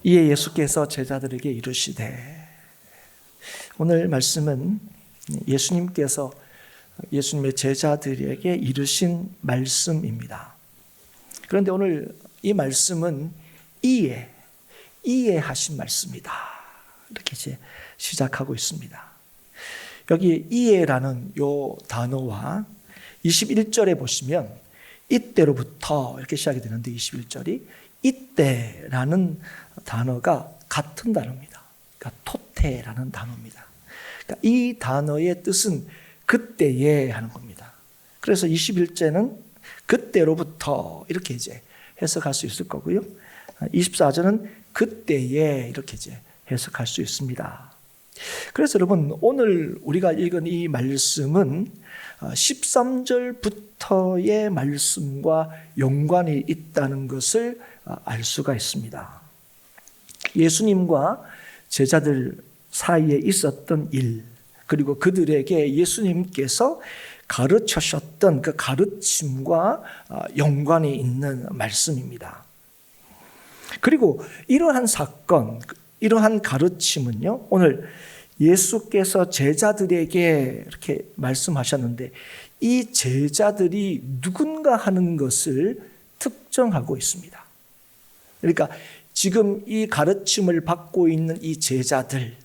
이에 예수께서 제자들에게 이르시되, 오늘 말씀은 예수님께서 예수님의 제자들에게 이르신 말씀입니다. 그런데 오늘 이 말씀은 이에 하신 말씀이다, 이렇게 이제 시작하고 있습니다. 여기 이에라는 요 단어와 21절에 보시면 이때로부터 이렇게 시작이 되는데, 21절이 이때라는 단어가 같은 단어입니다. 그러니까 토테라는 단어입니다. 그러니까 이 단어의 뜻은 그때에 하는 겁니다. 그래서 21절은 그때로부터 이렇게 이제 해석할 수 있을 거고요. 24절은 그때에 이렇게 이제 해석할 수 있습니다. 그래서 여러분, 오늘 우리가 읽은 이 말씀은 13절부터의 말씀과 연관이 있다는 것을 알 수가 있습니다. 예수님과 제자들 사이에 있었던 일, 그리고 그들에게 예수님께서 가르치셨던 그 가르침과 연관이 있는 말씀입니다. 그리고 이러한 사건, 이러한 가르침은요, 오늘 예수께서 제자들에게 이렇게 말씀하셨는데, 이 제자들이 누군가 하는 것을 특정하고 있습니다. 그러니까 지금 이 가르침을 받고 있는 이 제자들,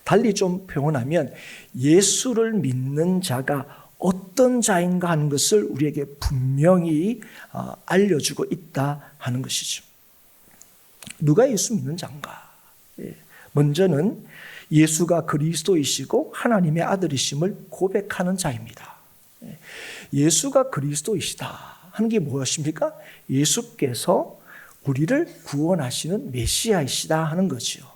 달리 좀 표현하면 예수를 믿는 자가 어떤 자인가 하는 것을 우리에게 분명히 알려주고 있다 하는 것이죠. 누가 예수 믿는 자인가? 먼저는 예수가 그리스도이시고 하나님의 아들이심을 고백하는 자입니다. 예수가 그리스도이시다 하는 게 무엇입니까? 예수께서 우리를 구원하시는 메시아이시다 하는 거죠.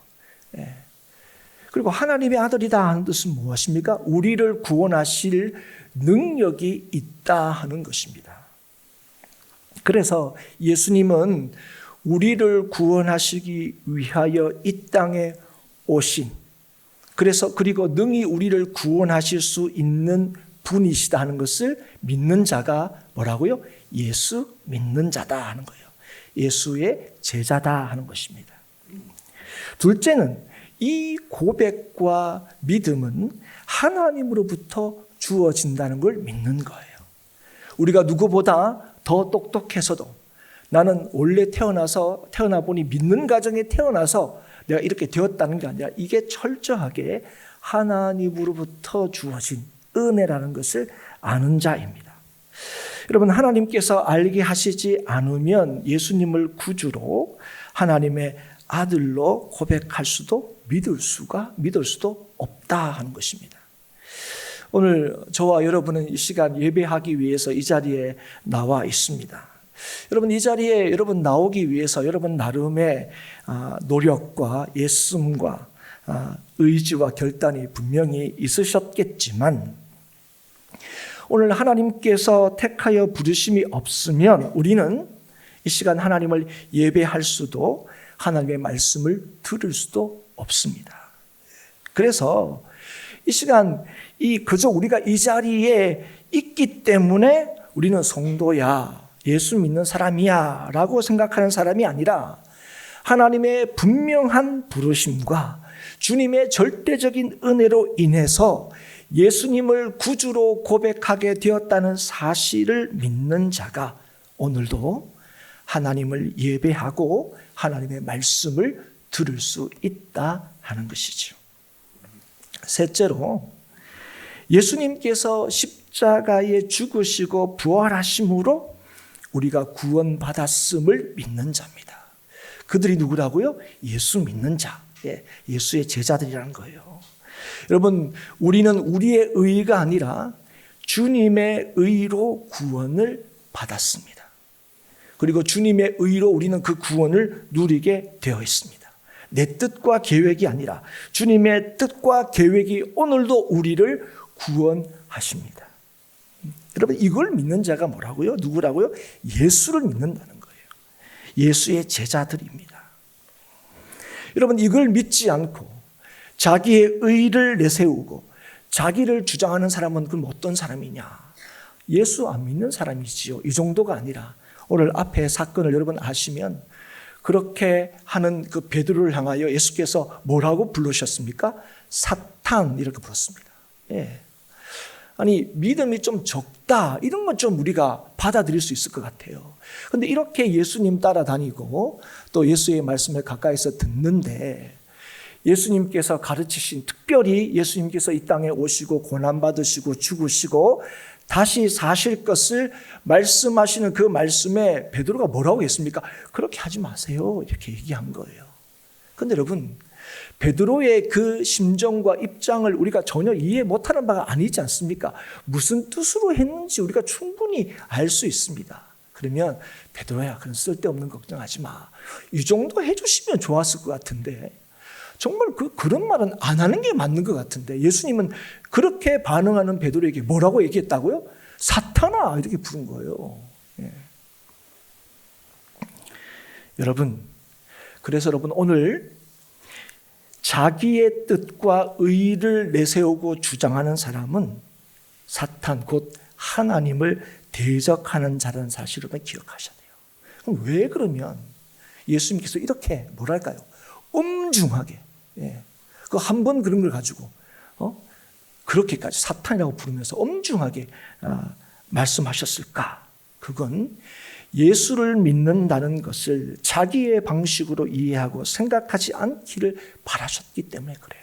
그리고 하나님의 아들이다 하는 뜻은 무엇입니까? 우리를 구원하실 능력이 있다 하는 것입니다. 그래서 예수님은 우리를 구원하시기 위하여 이 땅에 오신, 그리고 능히 우리를 구원하실 수 있는 분이시다 하는 것을 믿는 자가 뭐라고요? 예수 믿는 자다 하는 거예요. 예수의 제자다 하는 것입니다. 둘째는 이 고백과 믿음은 하나님으로부터 주어진다는 걸 믿는 거예요. 우리가 누구보다 더 똑똑해서도, 나는 원래 태어나 보니 믿는 가정에 태어나서 내가 이렇게 되었다는 게 아니라, 이게 철저하게 하나님으로부터 주어진 은혜라는 것을 아는 자입니다. 여러분, 하나님께서 알게 하시지 않으면 예수님을 구주로 하나님의 아들로 고백할 수도 믿을 수도 없다 하는 것입니다. 오늘 저와 여러분은 이 시간 예배하기 위해서 이 자리에 나와 있습니다. 여러분, 이 자리에 여러분 나오기 위해서 여러분 나름의 노력과 애씀과 의지와 결단이 분명히 있으셨겠지만, 오늘 하나님께서 택하여 부르심이 없으면 우리는 이 시간 하나님을 예배할 수도 하나님의 말씀을 들을 수도 없습니다. 그래서 이 시간 그저 우리가 이 자리에 있기 때문에 우리는 성도야, 예수 믿는 사람이야 라고 생각하는 사람이 아니라, 하나님의 분명한 부르심과 주님의 절대적인 은혜로 인해서 예수님을 구주로 고백하게 되었다는 사실을 믿는 자가 오늘도 하나님을 예배하고 하나님의 말씀을 들을 수 있다 하는 것이죠. 셋째로, 예수님께서 십자가에 죽으시고 부활하심으로 우리가 구원받았음을 믿는 자입니다. 그들이 누구라고요? 예수 믿는 자, 예수의 제자들이라는 거예요. 여러분, 우리는 우리의 의가 아니라 주님의 의로 구원을 받았습니다. 그리고 주님의 의로 우리는 그 구원을 누리게 되어 있습니다. 내 뜻과 계획이 아니라 주님의 뜻과 계획이 오늘도 우리를 구원하십니다. 여러분, 이걸 믿는 자가 뭐라고요? 누구라고요? 예수를 믿는다는 거예요. 예수의 제자들입니다. 여러분, 이걸 믿지 않고 자기의 의를 내세우고 자기를 주장하는 사람은 그럼 어떤 사람이냐? 예수 안 믿는 사람이지요. 이 정도가 아니라 오늘 앞에 사건을 여러분 아시면 그렇게 하는 그 베드로를 향하여 예수께서 뭐라고 부르셨습니까? 사탄 이렇게 불렀습니다. 예. 아니 믿음이 좀 적다 이런 건 좀 우리가 받아들일 수 있을 것 같아요. 그런데 이렇게 예수님 따라다니고 또 예수의 말씀을 가까이서 듣는데 예수님께서 가르치신, 특별히 예수님께서 이 땅에 오시고 고난받으시고 죽으시고 다시 사실 것을 말씀하시는 그 말씀에 베드로가 뭐라고 했습니까? 그렇게 하지 마세요 이렇게 얘기한 거예요. 그런데 여러분, 베드로의 그 심정과 입장을 우리가 전혀 이해 못하는 바가 아니지 않습니까? 무슨 뜻으로 했는지 우리가 충분히 알 수 있습니다. 그러면 베드로야, 그런 쓸데없는 걱정하지 마. 이 정도 해주시면 좋았을 것 같은데 정말 그런 말은 안 하는 게 맞는 것 같은데 예수님은 그렇게 반응하는 베드로에게 뭐라고 얘기했다고요? 사탄아 이렇게 부른 거예요. 예. 여러분, 그래서 여러분 오늘 자기의 뜻과 의의를 내세우고 주장하는 사람은 사탄 곧 하나님을 대적하는 자라는 사실을 기억하셔야 돼요. 그럼 왜 그러면 예수님께서 이렇게 뭐랄까요? 엄중하게 그 한 번 그런 걸 가지고 그렇게까지 사탄이라고 부르면서 엄중하게 말씀하셨을까? 그건 예수를 믿는다는 것을 자기의 방식으로 이해하고 생각하지 않기를 바라셨기 때문에 그래요.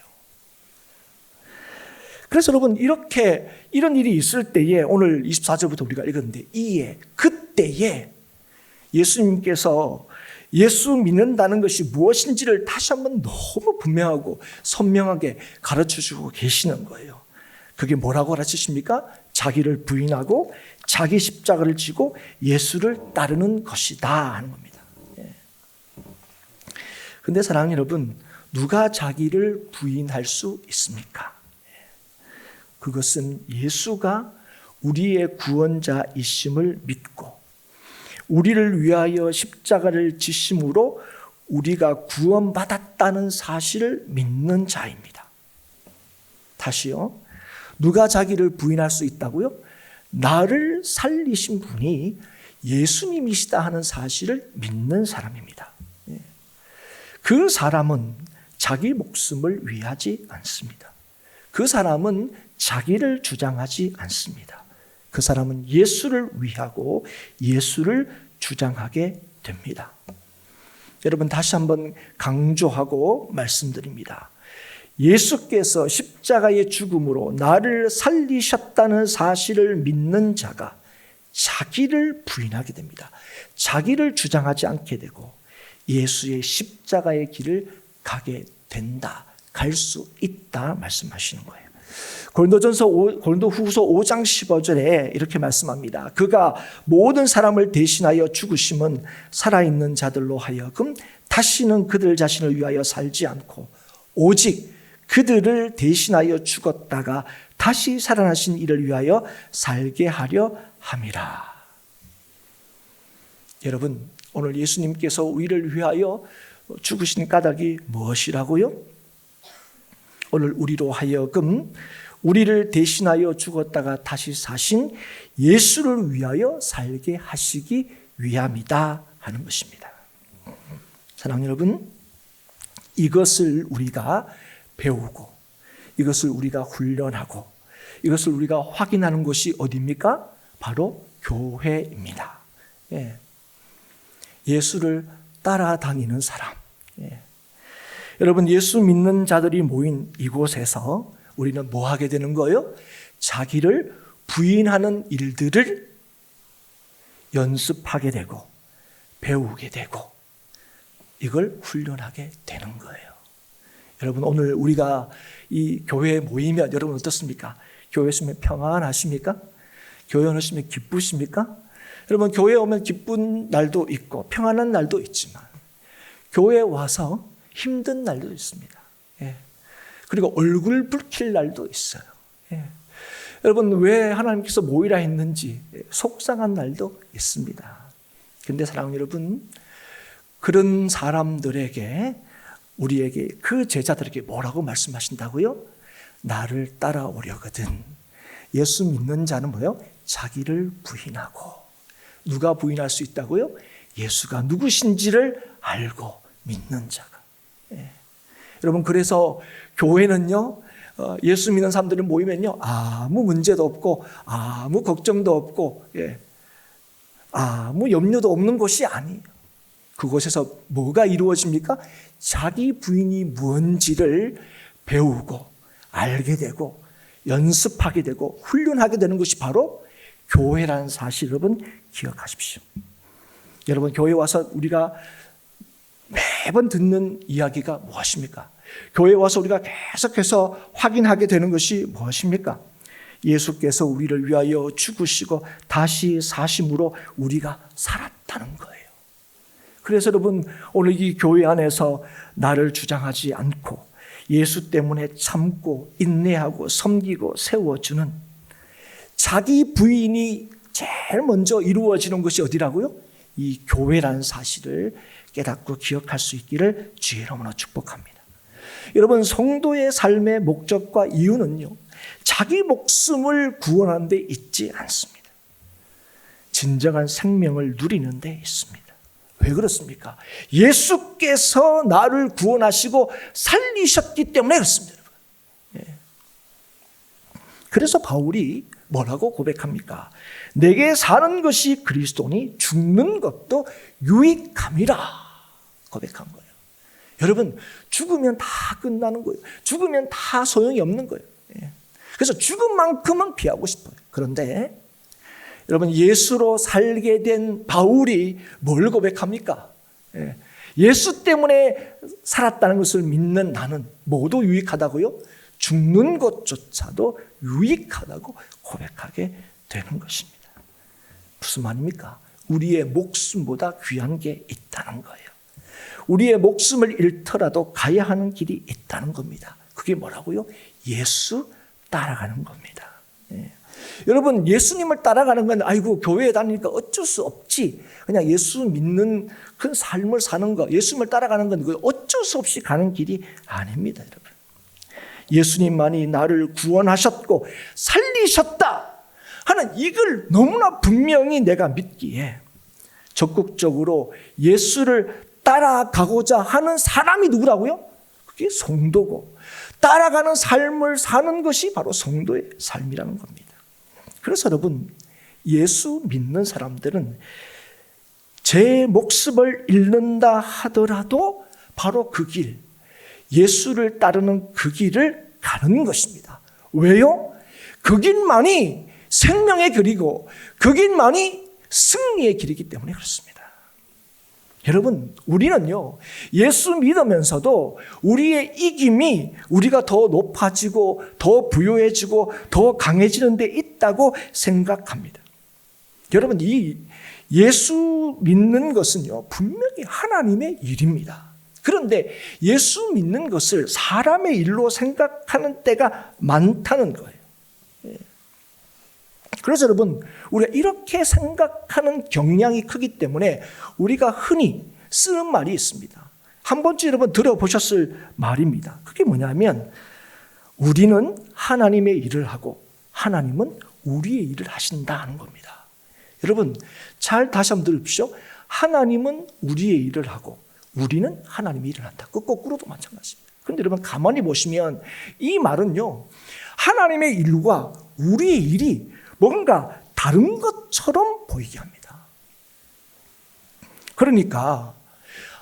그래서 여러분 이런 일이 있을 때에 오늘 24절부터 우리가 읽었는데 그때에 예수님께서 예수 믿는다는 것이 무엇인지를 다시 한번 너무 분명하고 선명하게 가르쳐주고 계시는 거예요. 그게 뭐라고 가르치십니까? 자기를 부인하고 자기 십자가를 지고 예수를 따르는 것이다 하는 겁니다. 그런데 사랑하는 여러분, 누가 자기를 부인할 수 있습니까? 그것은 예수가 우리의 구원자이심을 믿고 우리를 위하여 십자가를 지심으로 우리가 구원받았다는 사실을 믿는 자입니다. 다시요. 누가 자기를 부인할 수 있다고요? 나를 살리신 분이 예수님이시다 하는 사실을 믿는 사람입니다. 그 사람은 자기 목숨을 위하지 않습니다. 그 사람은 자기를 주장하지 않습니다. 그 사람은 예수를 위하고 예수를 주장하게 됩니다. 여러분, 다시 한번 강조하고 말씀드립니다. 예수께서 십자가의 죽음으로 나를 살리셨다는 사실을 믿는 자가 자기를 부인하게 됩니다. 자기를 주장하지 않게 되고 예수의 십자가의 길을 가게 된다, 갈 수 있다 말씀하시는 거예요. 고린도후서 5장 15절에 이렇게 말씀합니다. 그가 모든 사람을 대신하여 죽으심은 살아있는 자들로 하여금 다시는 그들 자신을 위하여 살지 않고 오직 그들을 대신하여 죽었다가 다시 살아나신 이를 위하여 살게 하려 함이라. 여러분, 오늘 예수님께서 우리를 위하여 죽으신 까닭이 무엇이라고요? 오늘 우리로 하여금 우리를 대신하여 죽었다가 다시 사신 예수를 위하여 살게 하시기 위함이다 하는 것입니다. 사랑하는 여러분, 이것을 우리가 배우고 이것을 우리가 훈련하고 이것을 우리가 확인하는 곳이 어디입니까? 바로 교회입니다. 예수를 따라다니는 사람. 여러분, 예수 믿는 자들이 모인 이곳에서 우리는 뭐 하게 되는 거예요? 자기를 부인하는 일들을 연습하게 되고 배우게 되고 이걸 훈련하게 되는 거예요. 여러분, 오늘 우리가 이 교회에 모이면 여러분 어떻습니까? 교회에 오시면 평안하십니까? 교회에 오시면 기쁘십니까? 여러분, 교회에 오면 기쁜 날도 있고 평안한 날도 있지만 교회에 와서 힘든 날도 있습니다. 그리고 얼굴 붉힐 날도 있어요. 여러분, 왜 하나님께서 모이라 했는지 속상한 날도 있습니다. 그런데 사랑하는 여러분, 그런 사람들에게 우리에게 그 제자들에게 뭐라고 말씀하신다고요? 나를 따라오려거든. 예수 믿는 자는 뭐요? 자기를 부인하고. 누가 부인할 수 있다고요? 예수가 누구신지를 알고 믿는 자가. 여러분, 그래서 교회는요, 예수 믿는 사람들이 모이면요, 아무 문제도 없고 아무 걱정도 없고 아무 염려도 없는 곳이 아니에요. 그곳에서 뭐가 이루어집니까? 자기 부인이 뭔지를 배우고 알게 되고 연습하게 되고 훈련하게 되는 것이 바로 교회라는 사실, 여러분 기억하십시오. 여러분, 교회 와서 우리가 매번 듣는 이야기가 무엇입니까? 교회에 와서 우리가 계속해서 확인하게 되는 것이 무엇입니까? 예수께서 우리를 위하여 죽으시고 다시 사심으로 우리가 살았다는 거예요. 그래서 여러분, 오늘 이 교회 안에서 나를 주장하지 않고 예수 때문에 참고 인내하고 섬기고 세워주는 자기 부인이 제일 먼저 이루어지는 것이 어디라고요? 이 교회라는 사실을 깨닫고 기억할 수 있기를 주의 이름으로 축복합니다. 여러분, 성도의 삶의 목적과 이유는요, 자기 목숨을 구원하는 데 있지 않습니다. 진정한 생명을 누리는 데 있습니다. 왜 그렇습니까? 예수께서 나를 구원하시고 살리셨기 때문에 그렇습니다. 그래서 바울이 뭐라고 고백합니까? 내게 사는 것이 그리스도니 죽는 것도 유익함이라 고백한 거예요. 여러분, 죽으면 다 끝나는 거예요. 죽으면 다 소용이 없는 거예요. 그래서 죽은 만큼은 피하고 싶어요. 그런데 여러분, 예수로 살게 된 바울이 뭘 고백합니까? 예수 때문에 살았다는 것을 믿는 나는 모두 유익하다고요? 죽는 것조차도 유익하다고 고백하게 되는 것입니다. 무슨 말입니까? 우리의 목숨보다 귀한 게 있다는 거예요. 우리의 목숨을 잃더라도 가야 하는 길이 있다는 겁니다. 그게 뭐라고요? 예수 따라가는 겁니다. 여러분, 예수님을 따라가는 건 아이고 교회에 다니니까 어쩔 수 없지, 그냥 예수 믿는 그 삶을 사는 거, 예수님을 따라가는 건 어쩔 수 없이 가는 길이 아닙니다. 여러분, 예수님만이 나를 구원하셨고 살리셨다 하는 이걸 너무나 분명히 내가 믿기에 적극적으로 예수를 따라가고자 하는 사람이 누구라고요? 그게 성도고, 따라가는 삶을 사는 것이 바로 성도의 삶이라는 겁니다. 그래서 여러분, 예수 믿는 사람들은 제 목숨을 잃는다 하더라도 바로 그 길, 예수를 따르는 그 길을 가는 것입니다. 왜요? 그 길만이 생명의 길이고 그 길만이 승리의 길이기 때문에 그렇습니다. 여러분, 우리는요, 예수 믿으면서도 우리의 이김이 우리가 더 높아지고 더 부유해지고 더 강해지는 데 있다고 생각합니다. 여러분, 이 예수 믿는 것은요, 분명히 하나님의 일입니다. 그런데 예수 믿는 것을 사람의 일로 생각하는 때가 많다는 거예요. 그래서 여러분, 우리가 이렇게 생각하는 경향이 크기 때문에 우리가 흔히 쓰는 말이 있습니다. 한 번쯤 여러분 들어보셨을 말입니다. 그게 뭐냐면, 우리는 하나님의 일을 하고 하나님은 우리의 일을 하신다는 겁니다. 여러분, 잘 다시 한번 들으십시오. 하나님은 우리의 일을 하고 우리는 하나님의 일을 한다. 그 거꾸로도 마찬가지입니다. 그런데 여러분, 가만히 보시면 이 말은요, 하나님의 일과 우리의 일이 뭔가 다른 것처럼 보이게 합니다. 그러니까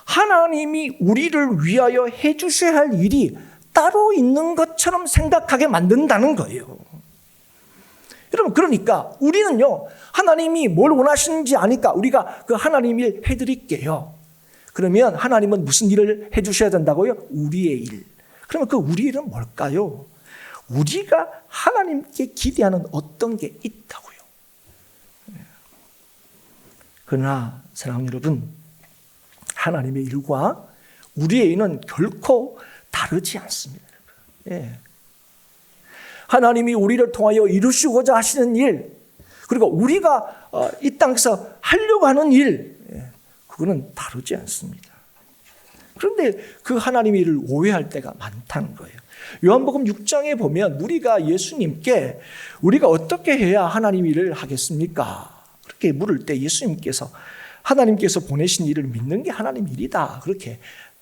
하나님이 우리를 위하여 해주셔야 할 일이 따로 있는 것처럼 생각하게 만든다는 거예요. 여러분, 그러니까 우리는요, 하나님이 뭘 원하시는지 아니까 우리가 그 하나님 일 해드릴게요. 그러면 하나님은 무슨 일을 해주셔야 된다고요? 우리의 일. 그러면 그 우리 일은 뭘까요? 우리가 하나님께 기대하는 어떤 게 있다고요. 그러나 사랑하는 여러분, 하나님의 일과 우리의 일은 결코 다르지 않습니다. 하나님이 우리를 통하여 이루시고자 하시는 일, 그리고 우리가 이 땅에서 하려고 하는 일, 그거는 다르지 않습니다. 그런데 그 하나님의 일을 오해할 때가 많다는 거예요. 요한복음 6장에 보면 우리가 예수님께 우리가 어떻게 해야 하나님 일을 하겠습니까? 그렇게 물을 때 예수님께서 하나님께서 보내신 일을 믿는 게 하나님 일이다. 그렇게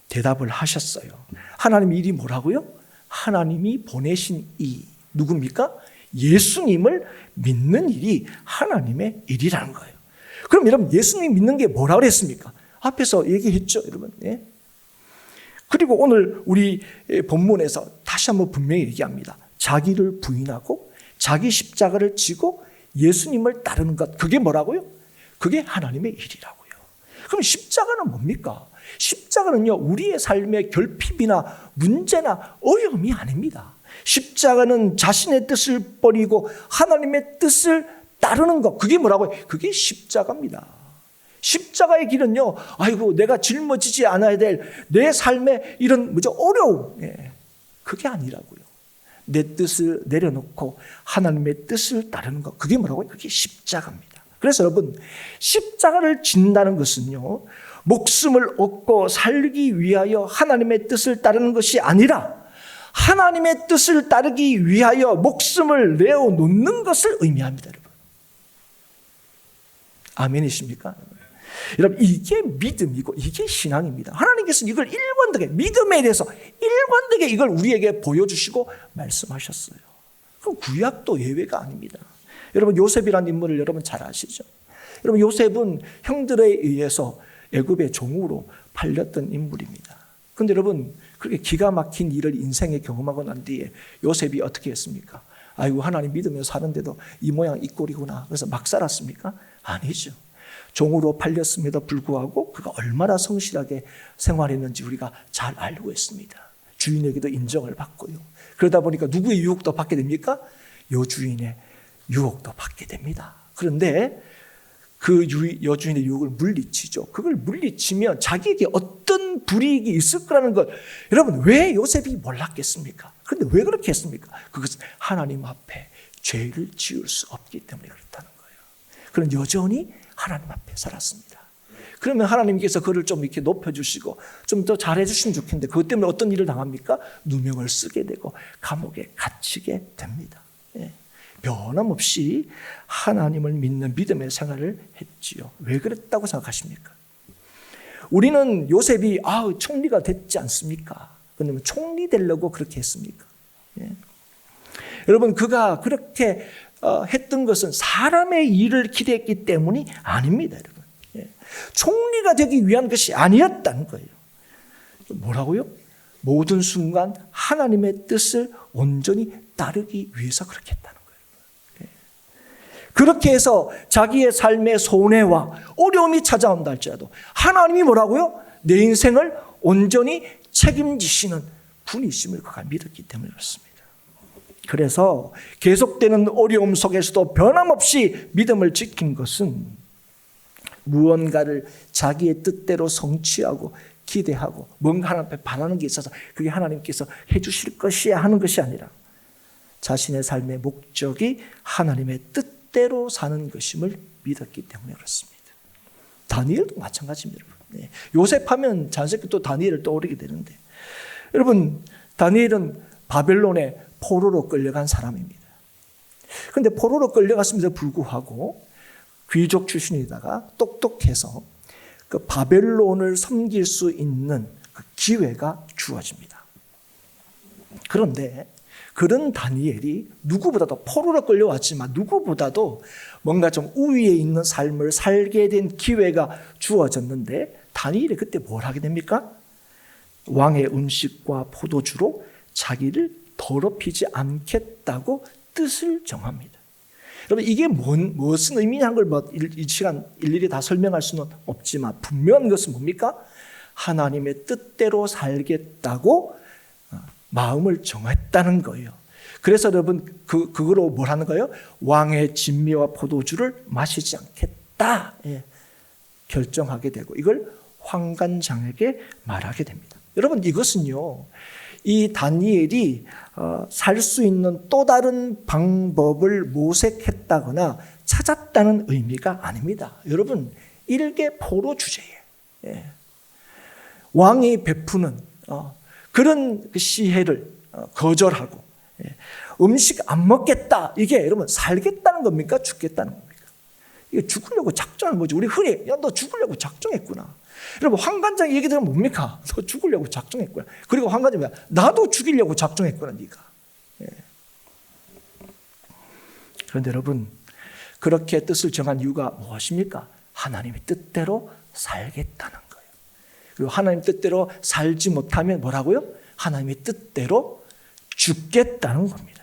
대답을 하셨어요. 하나님 일이 뭐라고요? 하나님이 보내신 이 누굽니까? 예수님을 믿는 일이 하나님의 일이라는 거예요. 그럼 여러분 예수님 믿는 게 뭐라고 했습니까? 앞에서 얘기했죠, 여러분. 예? 그리고 오늘 우리 본문에서 다시 한번 분명히 얘기합니다. 자기를 부인하고 자기 십자가를 지고 예수님을 따르는 것, 그게 뭐라고요? 그게 하나님의 일이라고요. 그럼 십자가는 뭡니까? 십자가는요, 우리의 삶의 결핍이나 문제나 어려움이 아닙니다. 십자가는 자신의 뜻을 버리고 하나님의 뜻을 따르는 것, 그게 뭐라고요? 그게 십자가입니다. 십자가의 길은요, 아이고 내가 짊어지지 않아야 될 내 삶의 이런 어려움, 그게 아니라고요. 내 뜻을 내려놓고 하나님의 뜻을 따르는 것, 그게 뭐라고요? 그게 십자가입니다. 그래서 여러분, 십자가를 진다는 것은요, 목숨을 얻고 살기 위하여 하나님의 뜻을 따르는 것이 아니라 하나님의 뜻을 따르기 위하여 목숨을 내어놓는 것을 의미합니다, 여러분. 아멘이십니까? 여러분, 이게 믿음이고 이게 신앙입니다. 하나님께서는 이걸 일관되게, 믿음에 대해서 일관되게 이걸 우리에게 보여주시고 말씀하셨어요. 그럼 구약도 예외가 아닙니다. 여러분, 요셉이라는 인물을 여러분 잘 아시죠? 여러분, 요셉은 형들에 의해서 애굽의 종으로 팔렸던 인물입니다. 그런데 여러분, 그렇게 기가 막힌 일을 인생에 경험하고 난 뒤에 요셉이 어떻게 했습니까? 아이고, 하나님 믿으며 사는데도 이 모양 이 꼴이구나. 그래서 막 살았습니까? 아니죠. 종으로 팔렸음에도 불구하고 그가 얼마나 성실하게 생활했는지 우리가 잘 알고 있습니다. 주인에게도 인정을 받고요. 그러다 보니까 누구의 유혹도 받게 됩니까? 여주인의 유혹도 받게 됩니다. 그런데 그 여주인의 유혹을 물리치죠. 그걸 물리치면 자기에게 어떤 불이익이 있을 거라는 걸 여러분, 왜 요셉이 몰랐겠습니까? 그런데 왜 그렇게 했습니까? 그것은 하나님 앞에 죄를 지을 수 없기 때문에 그렇다는 거예요. 그런 여전히 하나님 앞에 살았습니다. 그러면 하나님께서 그를 좀 이렇게 높여주시고 좀 더 잘해주시면 좋겠는데 그것 때문에 어떤 일을 당합니까? 누명을 쓰게 되고 감옥에 gat히게 됩니다. 예. 변함없이 하나님을 믿는 믿음의 생활을 했지요. 왜 그랬다고 생각하십니까? 우리는 요셉이 총리가 됐지 않습니까? 그러면 총리 되려고 그렇게 했습니까? 예. 여러분, 그가 그렇게 했던 것은 사람의 일을 기대했기 때문이 아닙니다, 여러분. 예. 총리가 되기 위한 것이 아니었다는 거예요. 뭐라고요? 모든 순간 하나님의 뜻을 온전히 따르기 위해서 그렇게 했다는 거예요. 예. 그렇게 해서 자기의 삶의 손해와 어려움이 찾아온다 할지라도 하나님이 뭐라고요? 내 인생을 온전히 책임지시는 분이심을 그가 믿었기 때문에 그렇습니다. 그래서 계속되는 어려움 속에서도 변함없이 믿음을 지킨 것은 무언가를 자기의 뜻대로 성취하고 기대하고 뭔가 하나님 앞에 바라는 게 있어서 그게 하나님께서 해주실 것이야 하는 것이 아니라 자신의 삶의 목적이 하나님의 뜻대로 사는 것임을 믿었기 때문에 그렇습니다. 다니엘도 마찬가지입니다. 네. 요셉하면 자연스럽게 또 다니엘을 떠오르게 되는데, 여러분, 다니엘은 바벨론의 포로로 끌려간 사람입니다. 그런데 포로로 끌려갔음에도 불구하고 귀족 출신이다가 똑똑해서 그 바벨론을 섬길 수 있는 그 기회가 주어집니다. 그런데 그런 다니엘이 누구보다도 포로로 끌려왔지만 누구보다도 뭔가 좀 우위에 있는 삶을 살게 된 기회가 주어졌는데 다니엘이 그때 뭘 하게 됩니까? 왕의 음식과 포도주로 자기를 더럽히지 않겠다고 뜻을 정합니다. 여러분, 이게 무슨 의미냐는 걸 이 시간 일일이 다 설명할 수는 없지만 분명한 것은 뭡니까? 하나님의 뜻대로 살겠다고 마음을 정했다는 거예요. 그래서 여러분, 그거로 뭘 하는 거예요? 왕의 진미와 포도주를 마시지 않겠다 결정하게 되고 이걸 환관장에게 말하게 됩니다. 여러분, 이것은요, 이 다니엘이 살 수 있는 또 다른 방법을 모색했다거나 찾았다는 의미가 아닙니다. 여러분, 일개 포로 주제예요. 예. 왕이 베푸는 그런 시혜를 거절하고 음식 안 먹겠다. 이게 여러분 살겠다는 겁니까? 죽겠다는 겁니까? 이게 죽으려고 작정한 거지. 우리 흔히 야, 너 죽으려고 작정했구나. 여러분 황관장 얘기 들으면 뭡니까? 너 죽으려고 작정했구나. 그리고 황관장이 뭐야? 나도 죽이려고 작정했구나 네가. 예. 그런데 여러분 그렇게 뜻을 정한 이유가 무엇입니까? 하나님의 뜻대로 살겠다는 거예요. 그리고 하나님 뜻대로 살지 못하면 뭐라고요? 하나님의 뜻대로 죽겠다는 겁니다.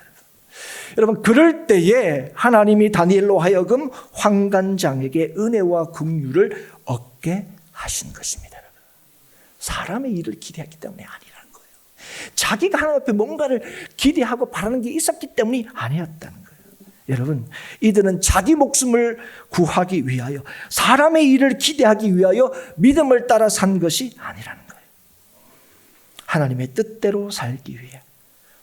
여러분 그럴 때에 하나님이 다니엘로 하여금 환관장에게 은혜와 긍휼을 얻게 하신 것입니다. 여러분. 사람의 일을 기대했기 때문에 아니라는 거예요. 자기가 하나님 앞에 뭔가를 기대하고 바라는 게 있었기 때문이 아니었다는 거예요. 여러분 이들은 자기 목숨을 구하기 위하여 사람의 일을 기대하기 위하여 믿음을 따라 산 것이 아니라는 거예요. 하나님의 뜻대로 살기 위해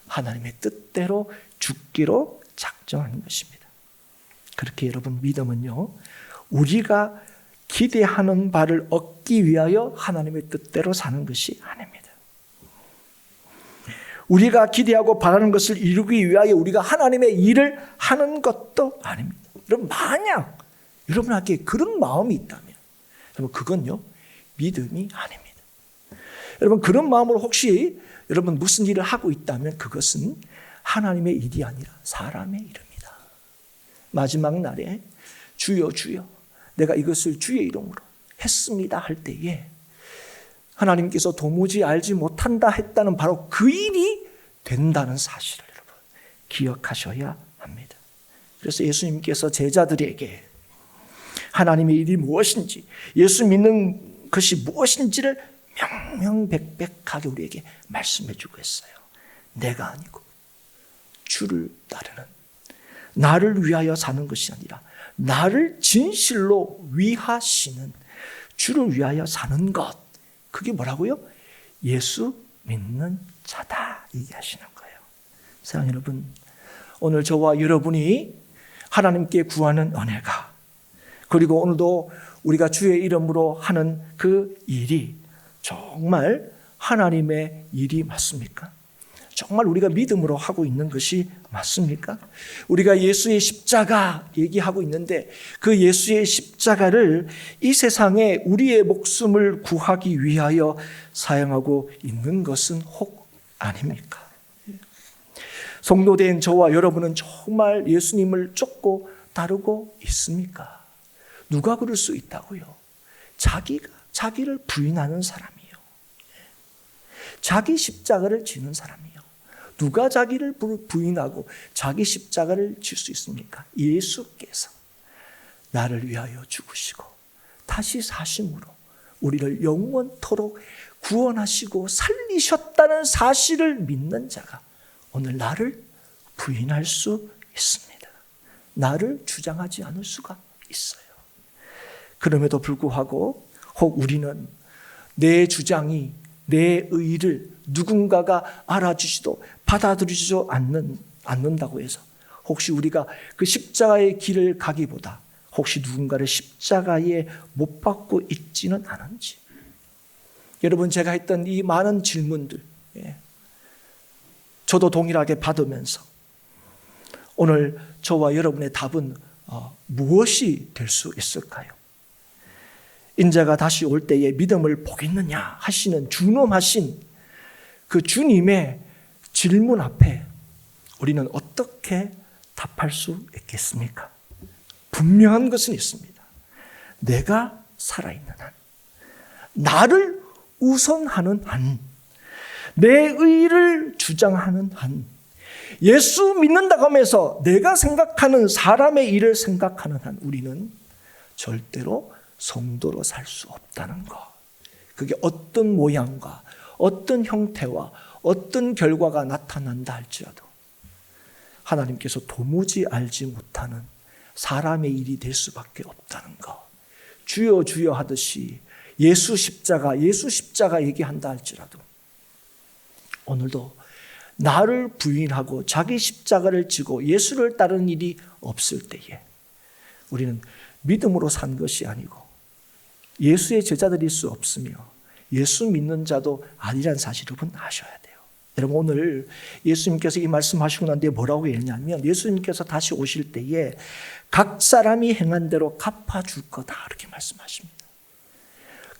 하나님의 뜻대로 죽기로 작정한 것입니다. 그렇게 여러분 믿음은요 우리가 기대하는 바를 얻기 위하여 하나님의 뜻대로 사는 것이 아닙니다. 우리가 기대하고 바라는 것을 이루기 위하여 우리가 하나님의 일을 하는 것도 아닙니다. 여러분 만약 여러분에게 그런 마음이 있다면 여러분 그건요 믿음이 아닙니다. 여러분 그런 마음으로 혹시 여러분 무슨 일을 하고 있다면 그것은 하나님의 일이 아니라 사람의 일입니다. 마지막 날에 주여 주여 내가 이것을 주의 이름으로 했습니다 할 때에 하나님께서 도무지 알지 못한다 했다는 바로 그 일이 된다는 사실을 여러분 기억하셔야 합니다. 그래서 예수님께서 제자들에게 하나님의 일이 무엇인지 예수 믿는 것이 무엇인지를 명명백백하게 우리에게 말씀해 주고 있어요. 내가 아니고 주를 따르는 나를 위하여 사는 것이 아니라 나를 진실로 위하시는 주를 위하여 사는 것 그게 뭐라고요? 예수 믿는 자다 얘기하시는 거예요. 사랑하는 여러분 오늘 저와 여러분이 하나님께 구하는 은혜가 그리고 오늘도 우리가 주의 이름으로 하는 그 일이 정말 하나님의 일이 맞습니까? 정말 우리가 믿음으로 하고 있는 것이 맞습니까? 우리가 예수의 십자가 얘기하고 있는데 그 예수의 십자가를 이 세상에 우리의 목숨을 구하기 위하여 사용하고 있는 것은 혹 아닙니까? 성도된 저와 여러분은 정말 예수님을 쫓고 따르고 있습니까? 누가 그럴 수 있다고요? 자기를 부인하는 사람이요. 자기 십자가를 지는 사람이요. 누가 자기를 부인하고 자기 십자가를 질 수 있습니까? 예수께서 나를 위하여 죽으시고 다시 사심으로 우리를 영원토록 구원하시고 살리셨다는 사실을 믿는 자가 오늘 나를 부인할 수 있습니다. 나를 주장하지 않을 수가 있어요. 그럼에도 불구하고 혹 우리는 내 주장이 내 의의를 누군가가 알아주지도 받아들이지도 않는다고 해서 혹시 우리가 그 십자가의 길을 가기보다 혹시 누군가를 십자가에 못 박고 있지는 않은지 여러분 제가 했던 이 많은 질문들 저도 동일하게 받으면서 오늘 저와 여러분의 답은 무엇이 될 수 있을까요? 인자가 다시 올 때에 믿음을 보겠느냐 하시는 준엄하신 그 주님의 질문 앞에 우리는 어떻게 답할 수 있겠습니까? 분명한 것은 있습니다. 내가 살아있는 한, 나를 우선하는 한, 내 의를 주장하는 한, 예수 믿는다고 하면서 내가 생각하는 사람의 일을 생각하는 한 우리는 절대로 성도로 살 수 없다는 것. 그게 어떤 모양과 어떤 형태와 어떤 결과가 나타난다 할지라도 하나님께서 도무지 알지 못하는 사람의 일이 될 수밖에 없다는 것. 주여 주여 하듯이 예수 십자가 얘기한다 할지라도 오늘도 나를 부인하고 자기 십자가를 지고 예수를 따르는 일이 없을 때에 우리는 믿음으로 산 것이 아니고 예수의 제자들일 수 없으며 예수 믿는 자도 아니란 사실을 여러분 아셔야 돼요. 여러분, 오늘 예수님께서 이 말씀하시고 난 뒤에 뭐라고 했냐면, 예수님께서 다시 오실 때에 각 사람이 행한 대로 갚아줄 거다, 이렇게 말씀하십니다.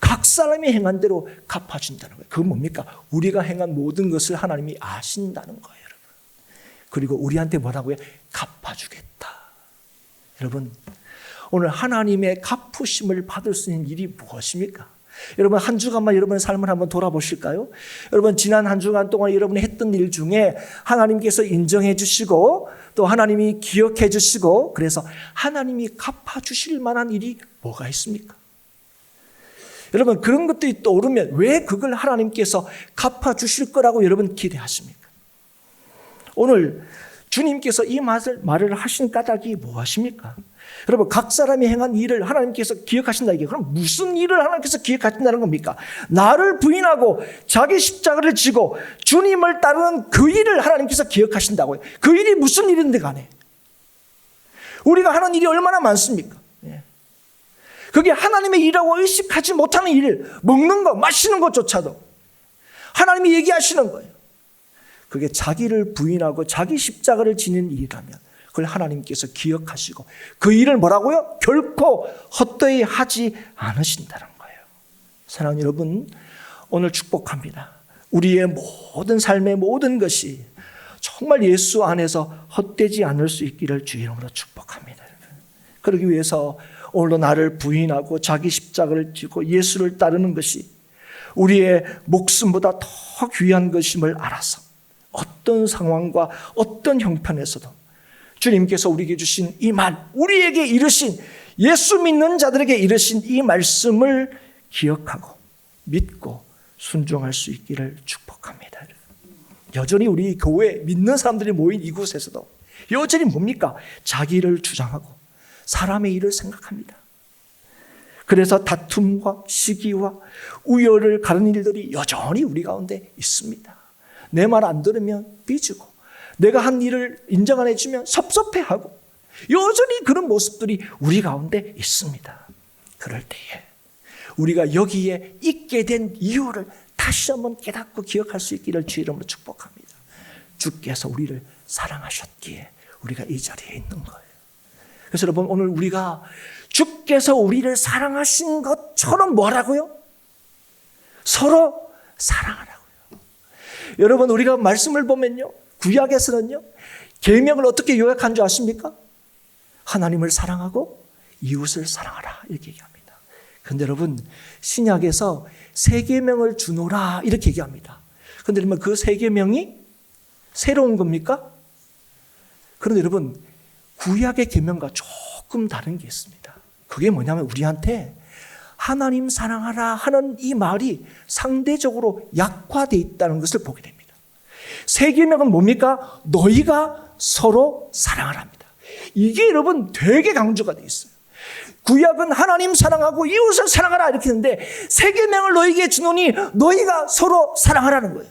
각 사람이 행한 대로 갚아준다는 거예요. 그건 뭡니까? 우리가 행한 모든 것을 하나님이 아신다는 거예요, 여러분. 그리고 우리한테 뭐라고 해요? 갚아주겠다. 여러분, 오늘 하나님의 갚으심을 받을 수 있는 일이 무엇입니까? 여러분, 한 주간만 여러분의 삶을 한번 돌아보실까요? 여러분, 지난 한 주간 동안 여러분이 했던 일 중에 하나님께서 인정해 주시고 또 하나님이 기억해 주시고 그래서 하나님이 갚아주실 만한 일이 뭐가 있습니까? 여러분, 그런 것들이 떠오르면 왜 그걸 하나님께서 갚아주실 거라고 여러분 기대하십니까? 오늘 주님께서 이 말을 하신 까닭이 무엇입니까? 여러분, 각 사람이 행한 일을 하나님께서 기억하신다 이게 그럼 무슨 일을 하나님께서 기억하신다는 겁니까? 나를 부인하고 자기 십자가를 지고 주님을 따르는 그 일을 하나님께서 기억하신다고요. 그 일이 무슨 일인데 간에 우리가 하는 일이 얼마나 많습니까? 그게 하나님의 일이라고 의식하지 못하는 일, 먹는 것, 마시는 것조차도 하나님이 얘기하시는 거예요. 그게 자기를 부인하고 자기 십자가를 지는 일이라면 그걸 하나님께서 기억하시고 그 일을 뭐라고요? 결코 헛되이 하지 않으신다는 거예요. 사랑하는 여러분, 오늘 축복합니다. 우리의 모든 삶의 모든 것이 정말 예수 안에서 헛되지 않을 수 있기를 주의 이름으로 축복합니다. 그러기 위해서 오늘도 나를 부인하고 자기 십자가를 지고 예수를 따르는 것이 우리의 목숨보다 더 귀한 것임을 알아서 어떤 상황과 어떤 형편에서도 주님께서 우리에게 주신 이 말, 우리에게 이르신 예수 믿는 자들에게 이르신 이 말씀을 기억하고 믿고 순종할 수 있기를 축복합니다. 여전히 우리 교회 믿는 사람들이 모인 이곳에서도 여전히 뭡니까? 자기를 주장하고 사람의 일을 생각합니다. 그래서 다툼과 시기와 우열을 가르는 일들이 여전히 우리 가운데 있습니다. 내 말 안 들으면 삐지고 내가 한 일을 인정 안 해주면 섭섭해하고 여전히 그런 모습들이 우리 가운데 있습니다. 그럴 때에 우리가 여기에 있게 된 이유를 다시 한번 깨닫고 기억할 수 있기를 주의 이름으로 축복합니다. 주께서 우리를 사랑하셨기에 우리가 이 자리에 있는 거예요. 그래서 여러분, 오늘 우리가 주께서 우리를 사랑하신 것처럼 뭐라고요? 서로 사랑하라고요. 여러분, 우리가 말씀을 보면요, 구약에서는요, 계명을 어떻게 요약한 줄 아십니까? 하나님을 사랑하고 이웃을 사랑하라 이렇게 얘기합니다. 그런데 여러분, 신약에서 세 계명을 주노라 이렇게 얘기합니다. 그런데 여러분, 그 세 계명이 새로운 겁니까? 그런데 여러분, 구약의 계명과 조금 다른 게 있습니다. 그게 뭐냐면 우리한테 하나님 사랑하라 하는 이 말이 상대적으로 약화되어 있다는 것을 보게 됩니다. 새 계명은 뭡니까? 너희가 서로 사랑하랍니다. 이게 여러분 되게 강조가 되어 있어요. 구약은 하나님 사랑하고 이웃을 사랑하라 이렇게 했는데 새 계명을 너희에게 주노니 너희가 서로 사랑하라는 거예요.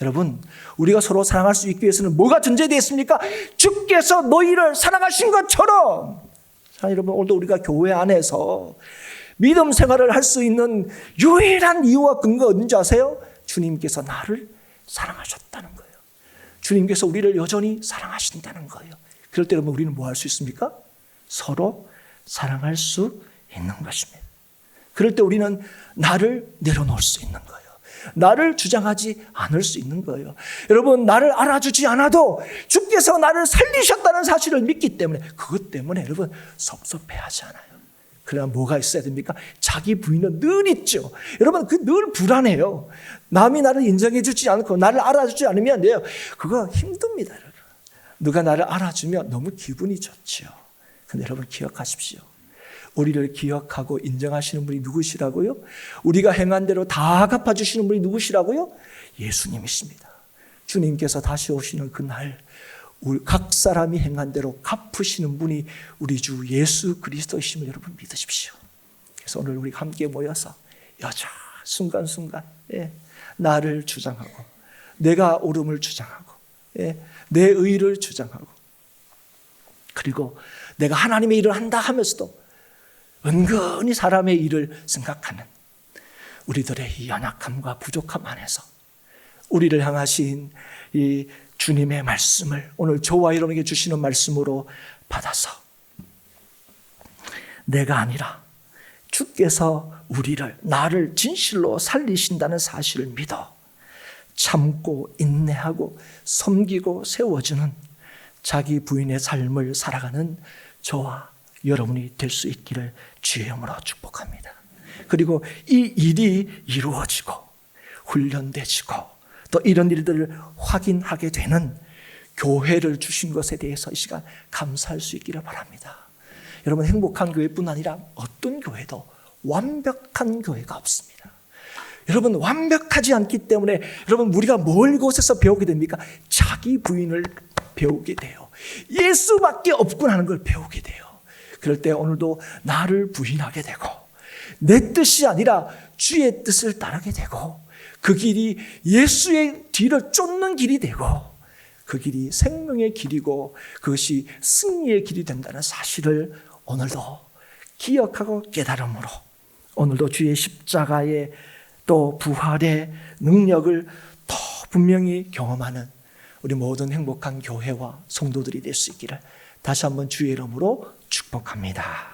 여러분, 우리가 서로 사랑할 수 있기 위해서는 뭐가 전제되어 있습니까? 주께서 너희를 사랑하신 것처럼. 여러분, 오늘도 우리가 교회 안에서 믿음 생활을 할 수 있는 유일한 이유와 근거가 어딘지 아세요? 주님께서 나를 사랑하셨다는 거예요. 주님께서 우리를 여전히 사랑하신다는 거예요. 그럴 때 여러분, 우리는 뭐 할 수 있습니까? 서로 사랑할 수 있는 것입니다. 그럴 때 우리는 나를 내려놓을 수 있는 거예요. 나를 주장하지 않을 수 있는 거예요. 여러분, 나를 알아주지 않아도 주께서 나를 살리셨다는 사실을 믿기 때문에 그것 때문에 여러분 섭섭해하지 않아요. 그러나 뭐가 있어야 됩니까? 자기 부인은 늘 있죠. 여러분, 그 늘 불안해요. 남이 나를 인정해 주지 않고 나를 알아주지 않으면 돼요. 그거 힘듭니다. 여러분. 누가 나를 알아주면 너무 기분이 좋죠. 근데 여러분 기억하십시오. 우리를 기억하고 인정하시는 분이 누구시라고요? 우리가 행한 대로 다 갚아주시는 분이 누구시라고요? 예수님이십니다. 주님께서 다시 오시는 그날 각 사람이 행한 대로 갚으시는 분이 우리 주 예수 그리스도이심을 여러분 믿으십시오. 그래서 오늘 우리 함께 모여서 여자 순간순간 나를 주장하고 내가 옳음을 주장하고 내 의를 주장하고 그리고 내가 하나님의 일을 한다 하면서도 은근히 사람의 일을 생각하는 우리들의 이 연약함과 부족함 안에서 우리를 향하신 이 주님의 말씀을 오늘 저와 여러분에게 주시는 말씀으로 받아서 내가 아니라 주께서 나를 진실로 살리신다는 사실을 믿어 참고 인내하고 섬기고 세워주는 자기 부인의 삶을 살아가는 저와 여러분이 될 수 있기를 주의 이름으로 축복합니다. 그리고 이 일이 이루어지고 훈련되지고 또 이런 일들을 확인하게 되는 교회를 주신 것에 대해서 이 시간 감사할 수 있기를 바랍니다. 여러분, 행복한 교회뿐 아니라 어떤 교회도 완벽한 교회가 없습니다. 여러분, 완벽하지 않기 때문에 여러분, 우리가 뭘 이곳에서 배우게 됩니까? 자기 부인을 배우게 돼요. 예수밖에 없구나 하는 걸 배우게 돼요. 그럴 때 오늘도 나를 부인하게 되고 내 뜻이 아니라 주의 뜻을 따르게 되고 그 길이 예수의 뒤를 쫓는 길이 되고 그 길이 생명의 길이고 그것이 승리의 길이 된다는 사실을 오늘도 기억하고 깨달음으로 오늘도 주의 십자가의 또 부활의 능력을 더 분명히 경험하는 우리 모든 행복한 교회와 성도들이 될 수 있기를 다시 한번 주의 이름으로 축복합니다.